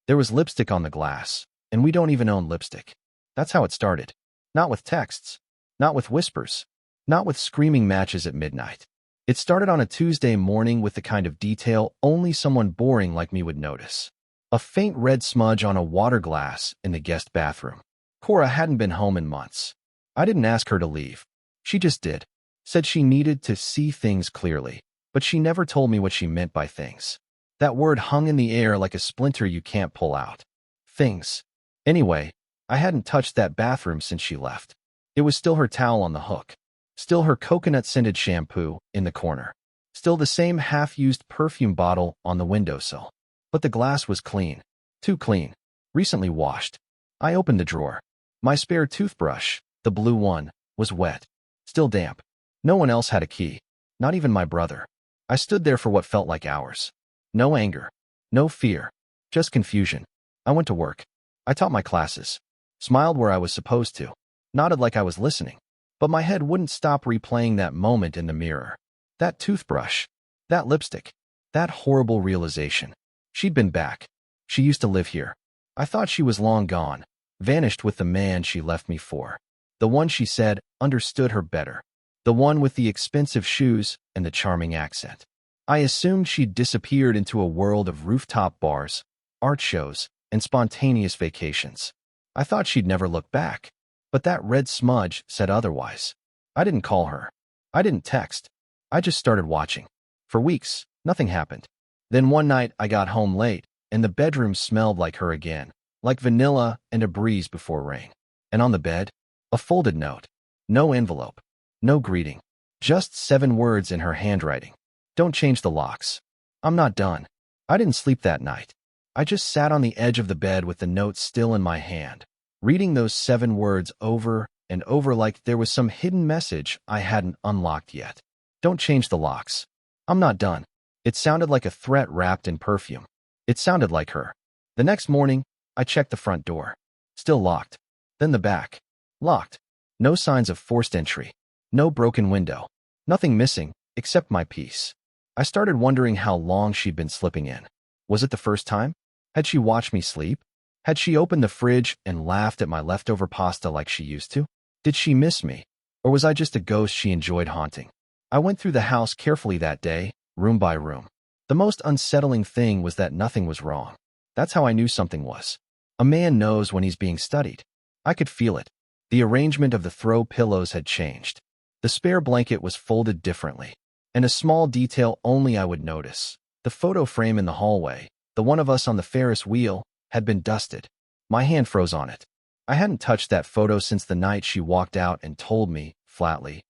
There was lipstick on the glass, and we don't even own lipstick. That's how it started. Not with texts, not with whispers, not with screaming matches at midnight. It started on a Tuesday morning with the kind of detail only someone boring like me would notice. A faint red smudge on a water glass in the guest bathroom. Cora hadn't been home in months. I didn't ask her to leave. She just did. Said she needed to see things clearly, but she never told me what she meant by things. That word hung in the air like a splinter you can't pull out. Things. Anyway, I hadn't touched that bathroom since she left. It was still her towel on the hook. Still her coconut-scented shampoo in the corner. Still the same half-used perfume bottle on the windowsill. But the glass was clean. Too clean. Recently washed. I opened the drawer. My spare toothbrush, the blue one, was wet. Still damp. No one else had a key. Not even my brother. I stood there for what felt like hours. No anger. No fear. Just confusion. I went to work. I taught my classes. Smiled where I was supposed to. Nodded like I was listening. But my head wouldn't stop replaying that moment in the mirror. That toothbrush. That lipstick. That horrible realization. She'd been back. She used to live here. I thought she was long gone. Vanished with the man she left me for. The one she said understood her better. The one with the expensive shoes and the charming accent. I assumed she'd disappeared into a world of rooftop bars, art shows, and spontaneous vacations. I thought she'd never look back. But that red smudge said otherwise. I didn't call her. I didn't text. I just started watching. For weeks, nothing happened. Then one night I got home late, and the bedroom smelled like her again, like vanilla and a breeze before rain. And on the bed, a folded note. No envelope. No greeting. Just 7 words in her handwriting. Don't change the locks. I'm not done. I didn't sleep that night. I just sat on the edge of the bed with the note still in my hand, reading those 7 words over and over like there was some hidden message I hadn't unlocked yet. Don't change the locks. I'm not done. It sounded like a threat wrapped in perfume. It sounded like her. The next morning, I checked the front door. Still locked. Then the back. Locked. No signs of forced entry. No broken window. Nothing missing, except my peace. I started wondering how long she'd been slipping in. Was it the first time? Had she watched me sleep? Had she opened the fridge and laughed at my leftover pasta like she used to? Did she miss me? Or was I just a ghost she enjoyed haunting? I went through the house carefully that day, room by room. The most unsettling thing was that nothing was wrong. That's how I knew something was. A man knows when he's being studied. I could feel it. The arrangement of the throw pillows had changed. The spare blanket was folded differently. And a small detail only I would notice. The photo frame in the hallway, the one of us on the Ferris wheel, had been dusted. My hand froze on it. I hadn't touched that photo since the night she walked out and told me, flatly,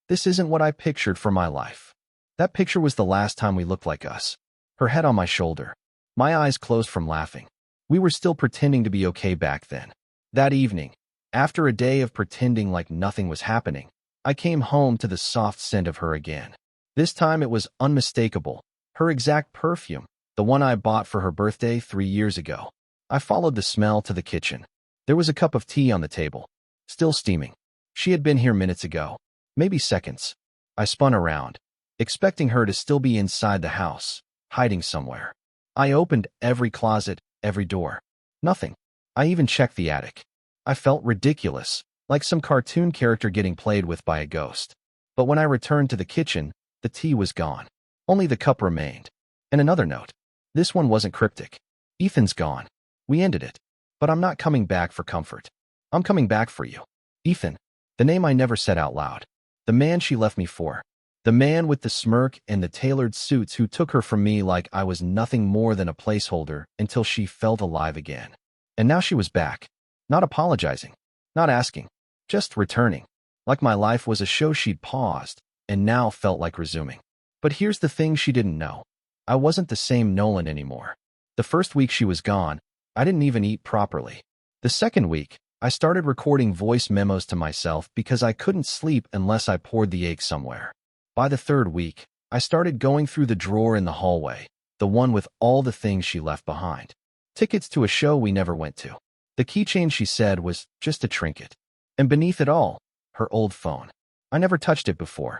"This isn't what I pictured for my life." That picture was the last time we looked like us. Her head on my shoulder. My eyes closed from laughing. We were still pretending to be okay back then. That evening, after a day of pretending like nothing was happening, I came home to the soft scent of her again. This time it was unmistakable. Her exact perfume, the one I bought for her birthday 3 years ago. I followed the smell to the kitchen. There was a cup of tea on the table, still steaming. She had been here minutes ago, maybe seconds. I spun around, expecting her to still be inside the house, hiding somewhere. I opened every closet, every door. Nothing. I even checked the attic. I felt ridiculous, like some cartoon character getting played with by a ghost. But when I returned to the kitchen, the tea was gone. Only the cup remained. And another note. This one wasn't cryptic. "Ethan's gone. We ended it. But I'm not coming back for comfort. I'm coming back for you." Ethan. The name I never said out loud. The man she left me for. The man with the smirk and the tailored suits who took her from me like I was nothing more than a placeholder until she felt alive again. And now she was back. Not apologizing. Not asking. Just returning. Like my life was a show she'd paused and now felt like resuming. But here's the thing she didn't know. I wasn't the same Nolan anymore. The first week she was gone, I didn't even eat properly. The second week, I started recording voice memos to myself because I couldn't sleep unless I poured the ache somewhere. By the third week, I started going through the drawer in the hallway, the one with all the things she left behind. Tickets to a show we never went to. The keychain she said was just a trinket. And beneath it all, her old phone. I never touched it before.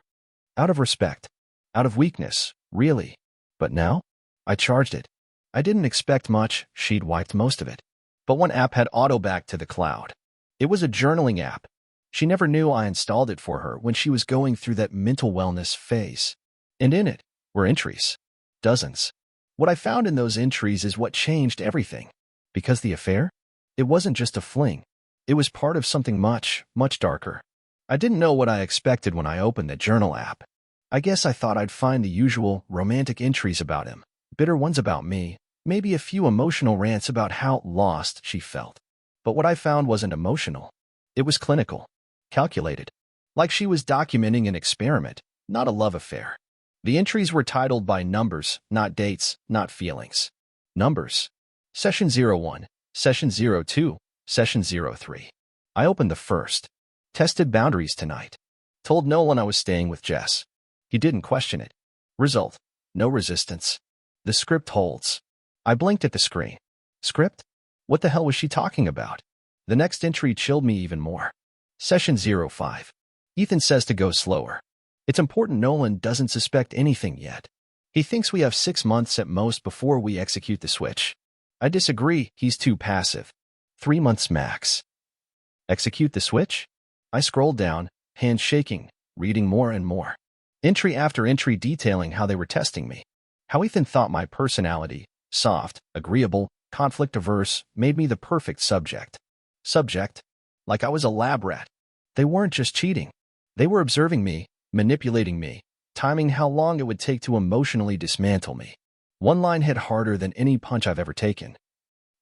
Out of respect. Out of weakness, really. But now? I charged it. I didn't expect much, she'd wiped most of it. But one app had auto-back to the cloud. It was a journaling app. She never knew I installed it for her when she was going through that mental wellness phase. And in it were entries. Dozens. What I found in those entries is what changed everything. Because the affair? It wasn't just a fling. It was part of something much, much darker. I didn't know what I expected when I opened the journal app. I guess I thought I'd find the usual romantic entries about him, bitter ones about me, maybe a few emotional rants about how lost she felt. But what I found wasn't emotional. It was clinical, calculated, like she was documenting an experiment, not a love affair. The entries were titled by numbers, not dates, not feelings. Numbers. Session 01, Session 02, Session 03. I opened the first. Tested boundaries tonight. Told Nolan I was staying with Jess. He didn't question it. Result. No resistance. The script holds. I blinked at the screen. Script? What the hell was she talking about? The next entry chilled me even more. Session 05. Ethan says to go slower. It's important Nolan doesn't suspect anything yet. He thinks we have 6 months at most before we execute the switch. I disagree, he's too passive. 3 months max. Execute the switch? I scrolled down, hands shaking, reading more and more. Entry after entry detailing how they were testing me. How Ethan thought my personality, soft, agreeable, conflict-averse, made me the perfect subject. Subject? Like I was a lab rat. They weren't just cheating. They were observing me, manipulating me, timing how long it would take to emotionally dismantle me. One line hit harder than any punch I've ever taken.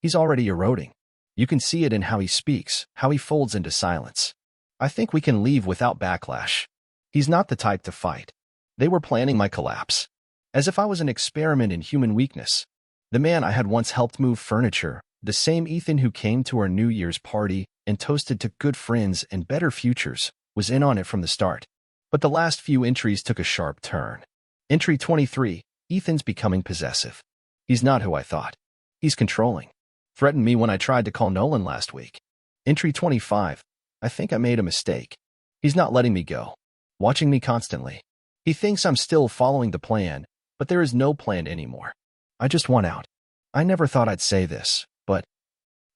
He's already eroding. You can see it in how he speaks, how he folds into silence. I think we can leave without backlash. He's not the type to fight. They were planning my collapse. As if I was an experiment in human weakness. The man I had once helped move furniture, the same Ethan who came to our New Year's party and toasted to good friends and better futures, was in on it from the start. But the last few entries took a sharp turn. Entry 23, Ethan's becoming possessive. He's not who I thought. He's controlling. Threatened me when I tried to call Nolan last week. Entry 25, I think I made a mistake. He's not letting me go. Watching me constantly. He thinks I'm still following the plan, but there is no plan anymore. I just want out. I never thought I'd say this, but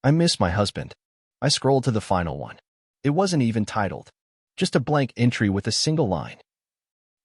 I miss my husband. I scrolled to the final one. It wasn't even titled. Just a blank entry with a single line.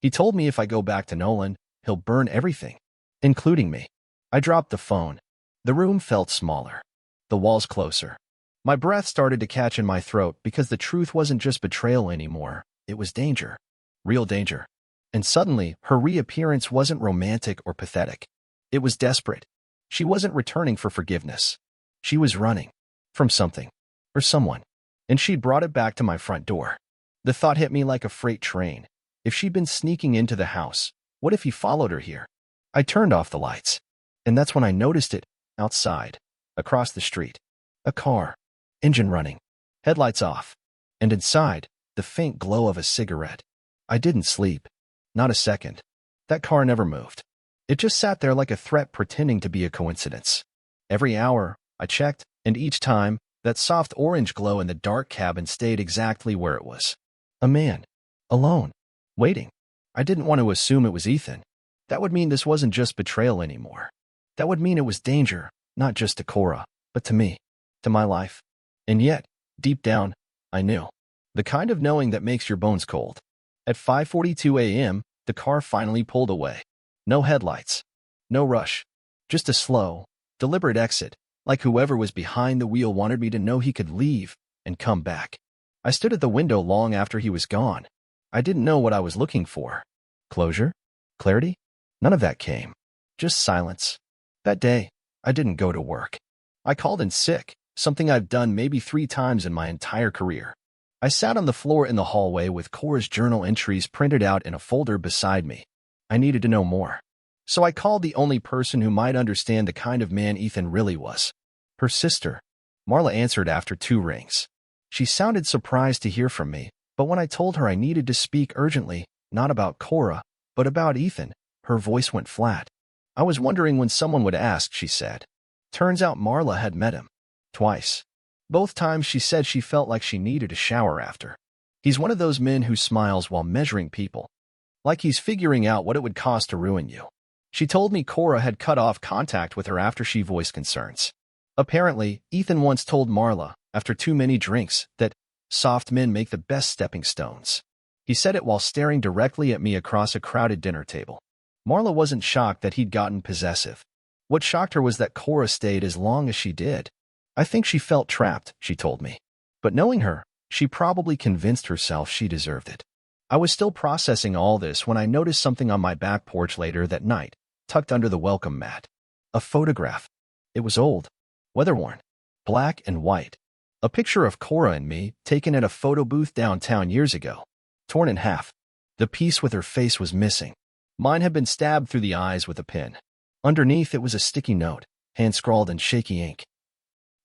He told me if I go back to Nolan, he'll burn everything, including me. I dropped the phone. The room felt smaller. The walls closer. My breath started to catch in my throat because the truth wasn't just betrayal anymore. It was danger. Real danger. And suddenly, her reappearance wasn't romantic or pathetic. It was desperate. She wasn't returning for forgiveness. She was running. From something. Or someone. And she'd brought it back to my front door. The thought hit me like a freight train. If she'd been sneaking into the house, what if he followed her here? I turned off the lights. And that's when I noticed it. Outside. Across the street. A car. Engine running. Headlights off. And inside, the faint glow of a cigarette. I didn't sleep. Not a second. That car never moved. It just sat there like a threat pretending to be a coincidence. Every hour, I checked, and each time, that soft orange glow in the dark cabin stayed exactly where it was. A man. Alone. Waiting. I didn't want to assume it was Ethan. That would mean this wasn't just betrayal anymore. That would mean it was danger, not just to Cora, but to me. To my life. And yet, deep down, I knew. The kind of knowing that makes your bones cold. At 5:42 a.m., the car finally pulled away. No headlights. No rush. Just a slow, deliberate exit, like whoever was behind the wheel wanted me to know he could leave and come back. I stood at the window long after he was gone. I didn't know what I was looking for. Closure? Clarity? None of that came. Just silence. That day, I didn't go to work. I called in sick, something I've done maybe 3 times in my entire career. I sat on the floor in the hallway with Cora's journal entries printed out in a folder beside me. I needed to know more. So I called the only person who might understand the kind of man Ethan really was. Her sister. Marla answered after 2 rings. She sounded surprised to hear from me, but when I told her I needed to speak urgently, not about Cora, but about Ethan, her voice went flat. I was wondering when someone would ask, she said. Turns out Marla had met him. Twice. Both times she said she felt like she needed a shower after. He's one of those men who smiles while measuring people. Like he's figuring out what it would cost to ruin you. She told me Cora had cut off contact with her after she voiced concerns. Apparently, Ethan once told Marla, after too many drinks, that soft men make the best stepping stones. He said it while staring directly at me across a crowded dinner table. Marla wasn't shocked that he'd gotten possessive. What shocked her was that Cora stayed as long as she did. I think she felt trapped, she told me. But knowing her, she probably convinced herself she deserved it. I was still processing all this when I noticed something on my back porch later that night, tucked under the welcome mat. A photograph. It was old, weather-worn, black and white. A picture of Cora and me, taken at a photo booth downtown years ago. Torn in half. The piece with her face was missing. Mine had been stabbed through the eyes with a pin. Underneath it was a sticky note, hand-scrawled in shaky ink.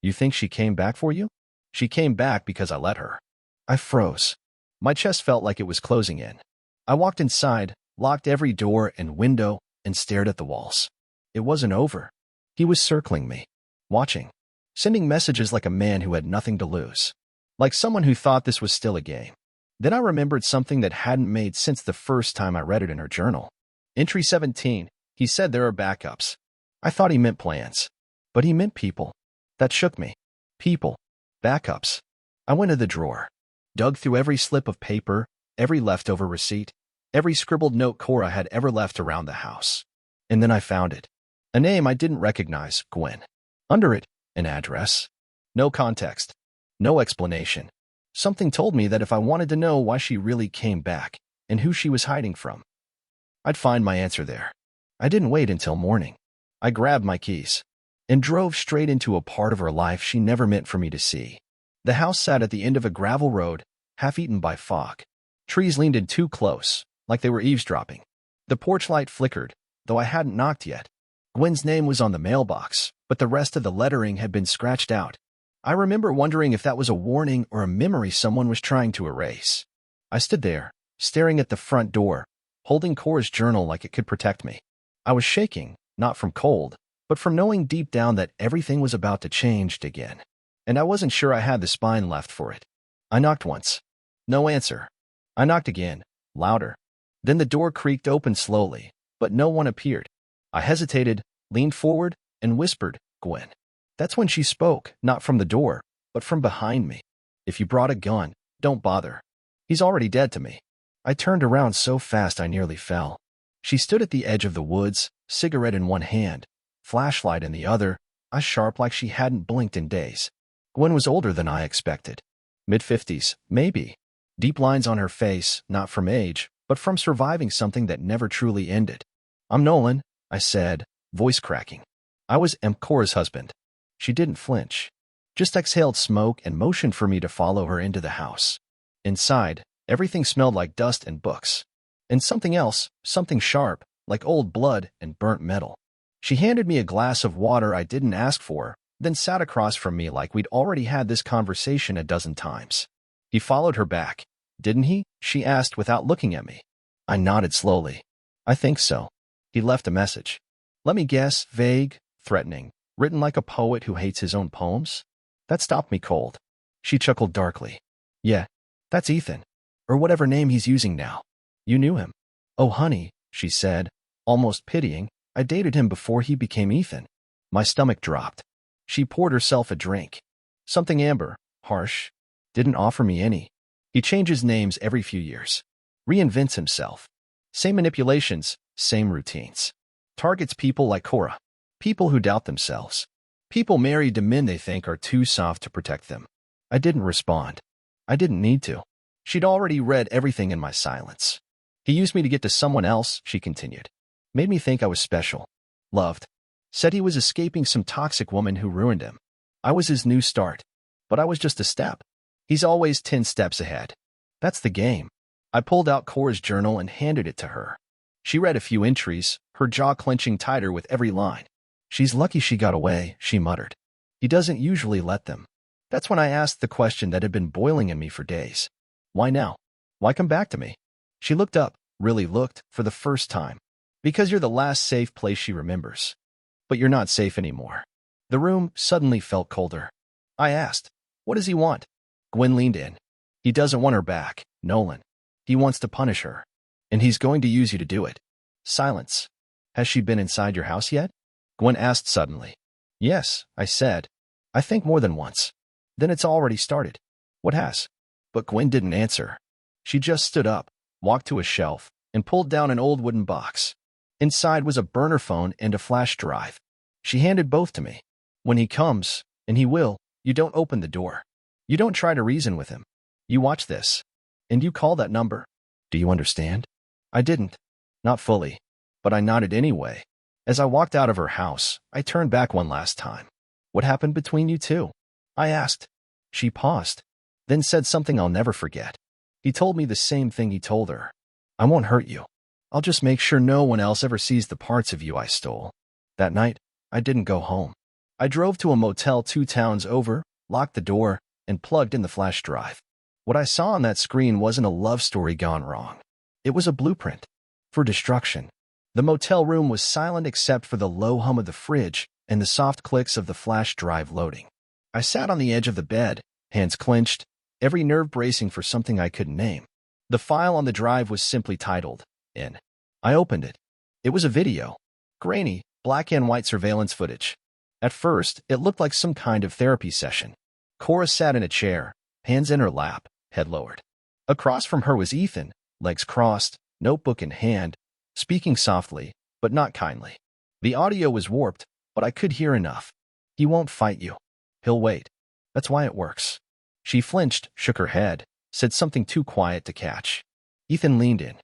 You think she came back for you? She came back because I let her. I froze. My chest felt like it was closing in. I walked inside, locked every door and window, and stared at the walls. It wasn't over. He was circling me, watching, sending messages like a man who had nothing to lose, like someone who thought this was still a game. Then I remembered something that hadn't made sense the first time I read it in her journal. Entry 17, he said there are backups. I thought he meant plans, but he meant people. That shook me. People. Backups. I went to the drawer, dug through every slip of paper, every leftover receipt, every scribbled note Cora had ever left around the house. And then I found it. A name I didn't recognize, Gwen. Under it, an address. No context. No explanation. Something told me that if I wanted to know why she really came back and who she was hiding from, I'd find my answer there. I didn't wait until morning. I grabbed my keys and drove straight into a part of her life she never meant for me to see. The house sat at the end of a gravel road, half-eaten by fog. Trees leaned in too close, like they were eavesdropping. The porch light flickered, though I hadn't knocked yet. Gwen's name was on the mailbox, but the rest of the lettering had been scratched out. I remember wondering if that was a warning or a memory someone was trying to erase. I stood there, staring at the front door, holding Cora's journal like it could protect me. I was shaking, not from cold, but from knowing deep down that everything was about to change again. And I wasn't sure I had the spine left for it. I knocked once. No answer. I knocked again, louder. Then the door creaked open slowly, but no one appeared. I hesitated, leaned forward, and whispered, Gwen. That's when she spoke, not from the door, but from behind me. If you brought a gun, don't bother. He's already dead to me. I turned around so fast I nearly fell. She stood at the edge of the woods, cigarette in one hand, flashlight in the other, eyes sharp like she hadn't blinked in days. Gwen was older than I expected. Mid-50s, maybe. Deep lines on her face, not from age, but from surviving something that never truly ended. I'm Nolan, I said, voice cracking. I was Cora's husband. She didn't flinch, just exhaled smoke and motioned for me to follow her into the house. Inside, everything smelled like dust and books. And something else, something sharp, like old blood and burnt metal. She handed me a glass of water I didn't ask for, then sat across from me like we'd already had this conversation a dozen times. He followed her back, didn't he? She asked without looking at me. I nodded slowly. I think so. He left a message. Let me guess, vague, threatening, written like a poet who hates his own poems? That stopped me cold. She chuckled darkly. Yeah, that's Ethan. Or whatever name he's using now. You knew him. Oh, honey, she said, almost pitying. I dated him before he became Ethan. My stomach dropped. She poured herself a drink. Something amber, harsh. Didn't offer me any. He changes names every few years. Reinvents himself. Same manipulations, same routines. Targets people like Cora. People who doubt themselves. People married to men they think are too soft to protect them. I didn't respond. I didn't need to. She'd already read everything in my silence. He used me to get to someone else, she continued. Made me think I was special. Loved. Said he was escaping some toxic woman who ruined him. I was his new start. But I was just a step. He's always 10 steps ahead. That's the game. I pulled out Cora's journal and handed it to her. She read a few entries, her jaw clenching tighter with every line. She's lucky she got away, she muttered. He doesn't usually let them. That's when I asked the question that had been boiling in me for days. Why now? Why come back to me? She looked up, really looked, for the first time. Because you're the last safe place she remembers. But you're not safe anymore. The room suddenly felt colder. I asked, what does he want? Gwen leaned in. He doesn't want her back, Nolan. He wants to punish her. And he's going to use you to do it. Silence. Has she been inside your house yet? Gwen asked suddenly. Yes, I said. I think more than once. Then it's already started. What has? But Gwen didn't answer. She just stood up, walked to a shelf, and pulled down an old wooden box. Inside was a burner phone and a flash drive. She handed both to me. When he comes, and he will, you don't open the door. You don't try to reason with him. You watch this. And you call that number. Do you understand? I didn't. Not fully. But I nodded anyway. As I walked out of her house, I turned back one last time. What happened between you two? I asked. She paused, then said something I'll never forget. He told me the same thing he told her. I won't hurt you. I'll just make sure no one else ever sees the parts of you I stole. That night, I didn't go home. I drove to a motel 2 towns over, locked the door, and plugged in the flash drive. What I saw on that screen wasn't a love story gone wrong. It was a blueprint for destruction. The motel room was silent except for the low hum of the fridge and the soft clicks of the flash drive loading. I sat on the edge of the bed, hands clenched, every nerve bracing for something I couldn't name. The file on the drive was simply titled, In. I opened it. It was a video. Grainy, black and white surveillance footage. At first, it looked like some kind of therapy session. Cora sat in a chair, hands in her lap, head lowered. Across from her was Ethan, legs crossed, notebook in hand, speaking softly, but not kindly. The audio was warped, but I could hear enough. He won't fight you. He'll wait. That's why it works. She flinched, shook her head, said something too quiet to catch. Ethan leaned in.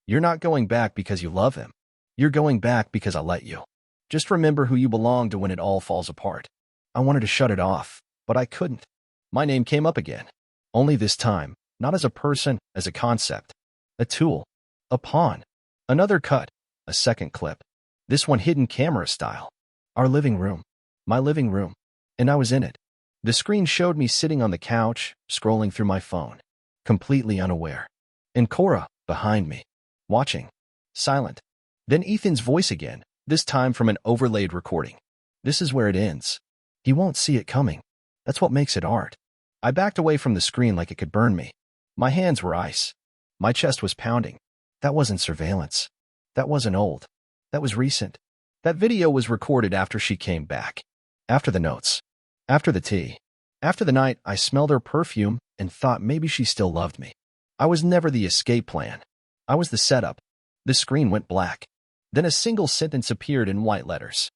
You're not going back because you love him. You're going back because I let you. Just remember who you belong to when it all falls apart. I wanted to shut it off, but I couldn't. My name came up again. Only this time, not as a person, as a concept. A tool. A pawn. Another cut. A second clip. This one hidden camera style. Our living room. My living room. And I was in it. The screen showed me sitting on the couch, scrolling through my phone. Completely unaware. And Cora, behind me. Watching. Silent. Then Ethan's voice again, this time from an overlaid recording. This is where it ends. He won't see it coming. That's what makes it art. I backed away from the screen like it could burn me. My hands were ice. My chest was pounding. That wasn't surveillance. That wasn't old. That was recent. That video was recorded after she came back. After the notes. After the tea. After the night I smelled her perfume and thought maybe she still loved me. I was never the escape plan. I was the setup. The screen went black. Then a single sentence appeared in white letters.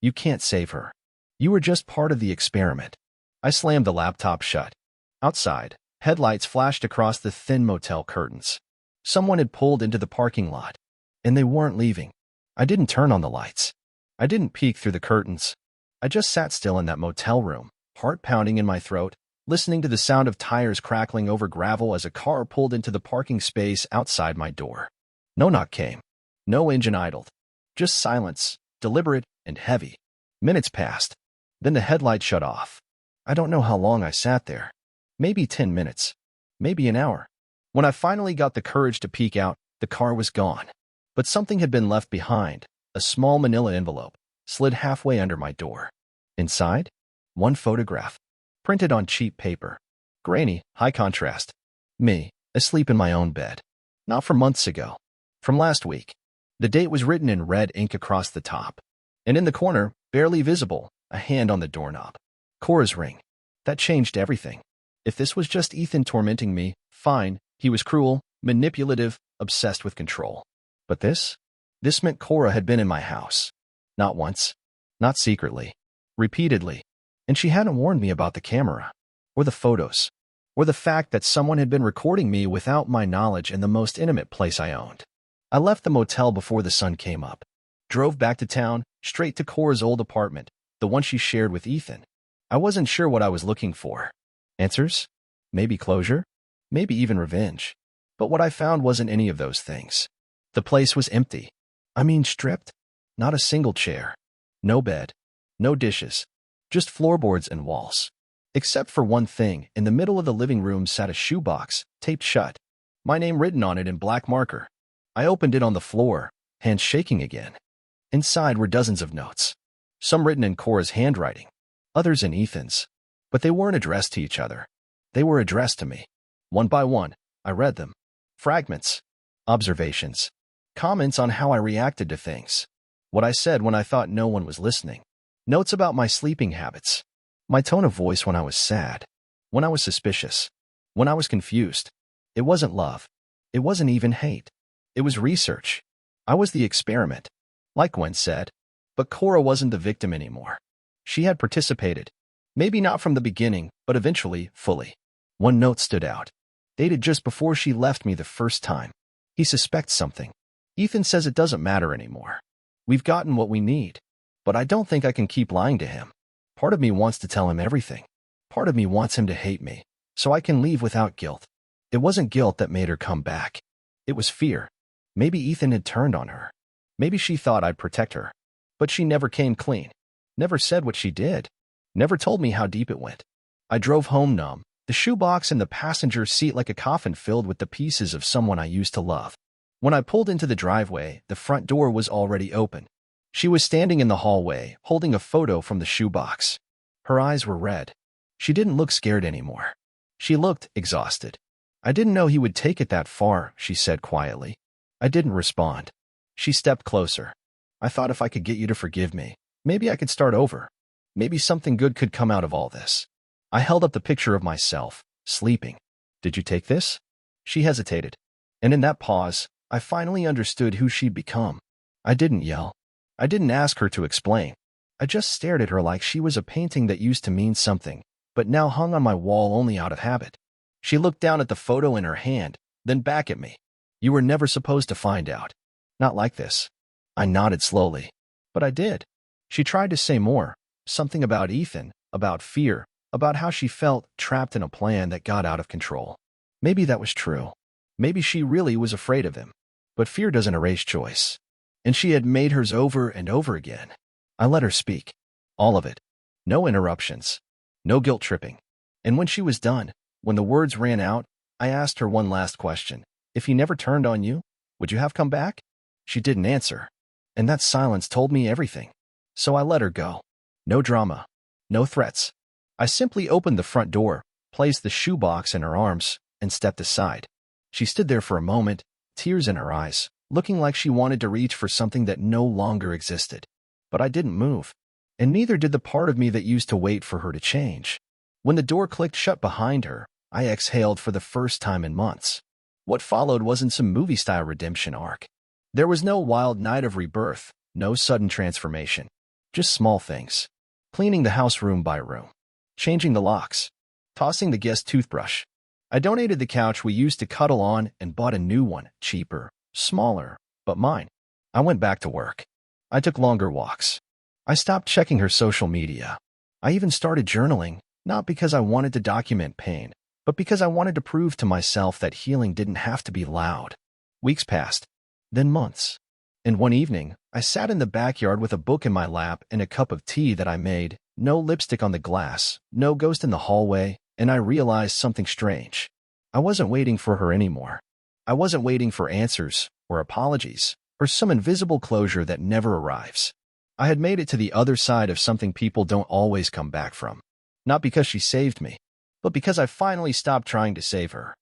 You can't save her. You were just part of the experiment. I slammed the laptop shut. Outside, headlights flashed across the thin motel curtains. Someone had pulled into the parking lot. And they weren't leaving. I didn't turn on the lights. I didn't peek through the curtains. I just sat still in that motel room, heart pounding in my throat, listening to the sound of tires crackling over gravel as a car pulled into the parking space outside my door. No knock came. No engine idled. Just silence, deliberate and heavy. Minutes passed. Then the headlight shut off. I don't know how long I sat there. Maybe 10 minutes. Maybe an hour. When I finally got the courage to peek out, the car was gone. But something had been left behind. A small manila envelope slid halfway under my door. Inside, one photograph, printed on cheap paper. Grainy, high contrast. Me, asleep in my own bed. Not from months ago. From last week. The date was written in red ink across the top. And in the corner, barely visible, a hand on the doorknob. Cora's ring. That changed everything. If this was just Ethan tormenting me, fine. He was cruel, manipulative, obsessed with control. But this? This meant Cora had been in my house. Not once. Not secretly. Repeatedly. And she hadn't warned me about the camera. Or the photos. Or the fact that someone had been recording me without my knowledge in the most intimate place I owned. I left the motel before the sun came up. Drove back to town, straight to Cora's old apartment, the one she shared with Ethan. I wasn't sure what I was looking for. Answers? Maybe closure? Maybe even revenge. But what I found wasn't any of those things. The place was empty. I mean stripped. Not a single chair. No bed. No dishes. Just floorboards and walls. Except for one thing, in the middle of the living room sat a shoebox, taped shut. My name written on it in black marker. I opened it on the floor, hands shaking again. Inside were dozens of notes. Some written in Cora's handwriting. Others in Ethan's. But they weren't addressed to each other. They were addressed to me. One by one, I read them. Fragments. Observations. Comments on how I reacted to things. What I said when I thought no one was listening. Notes about my sleeping habits. My tone of voice when I was sad. When I was suspicious. When I was confused. It wasn't love. It wasn't even hate. It was research. I was the experiment, like Gwen said. But Cora wasn't the victim anymore. She had participated. Maybe not from the beginning, but eventually, fully. One note stood out. Dated just before she left me the first time. He suspects something. Ethan says it doesn't matter anymore. We've gotten what we need. But I don't think I can keep lying to him. Part of me wants to tell him everything. Part of me wants him to hate me, so I can leave without guilt. It wasn't guilt that made her come back. It was fear. Maybe Ethan had turned on her. Maybe she thought I'd protect her. But she never came clean. Never said what she did. Never told me how deep it went. I drove home numb, the shoebox in the passenger seat like a coffin filled with the pieces of someone I used to love. When I pulled into the driveway, the front door was already open. She was standing in the hallway, holding a photo from the shoebox. Her eyes were red. She didn't look scared anymore. She looked exhausted. I didn't know he would take it that far, she said quietly. I didn't respond. She stepped closer. I thought if I could get you to forgive me, maybe I could start over. Maybe something good could come out of all this. I held up the picture of myself, sleeping. Did you take this? She hesitated. And in that pause, I finally understood who she'd become. I didn't yell. I didn't ask her to explain. I just stared at her like she was a painting that used to mean something, but now hung on my wall only out of habit. She looked down at the photo in her hand, then back at me. You were never supposed to find out. Not like this. I nodded slowly. But I did. She tried to say more. Something about Ethan, about fear, about how she felt trapped in a plan that got out of control. Maybe that was true. Maybe she really was afraid of him. But fear doesn't erase choice. And she had made hers over and over again. I let her speak. All of it. No interruptions. No guilt tripping. And when she was done, when the words ran out, I asked her one last question. If he never turned on you, would you have come back? She didn't answer. And that silence told me everything. So I let her go. No drama. No threats. I simply opened the front door, placed the shoebox in her arms, and stepped aside. She stood there for a moment, tears in her eyes, looking like she wanted to reach for something that no longer existed. But I didn't move. And neither did the part of me that used to wait for her to change. When the door clicked shut behind her, I exhaled for the first time in months. What followed wasn't some movie-style redemption arc. There was no wild night of rebirth, no sudden transformation. Just small things. Cleaning the house room by room. Changing the locks. Tossing the guest toothbrush. I donated the couch we used to cuddle on and bought a new one, cheaper, smaller, but mine. I went back to work. I took longer walks. I stopped checking her social media. I even started journaling, not because I wanted to document pain, but because I wanted to prove to myself that healing didn't have to be loud. Weeks passed, then months. And one evening, I sat in the backyard with a book in my lap and a cup of tea that I made, no lipstick on the glass, no ghost in the hallway, and I realized something strange. I wasn't waiting for her anymore. I wasn't waiting for answers, or apologies, or some invisible closure that never arrives. I had made it to the other side of something people don't always come back from. Not because she saved me, but because I finally stopped trying to save her.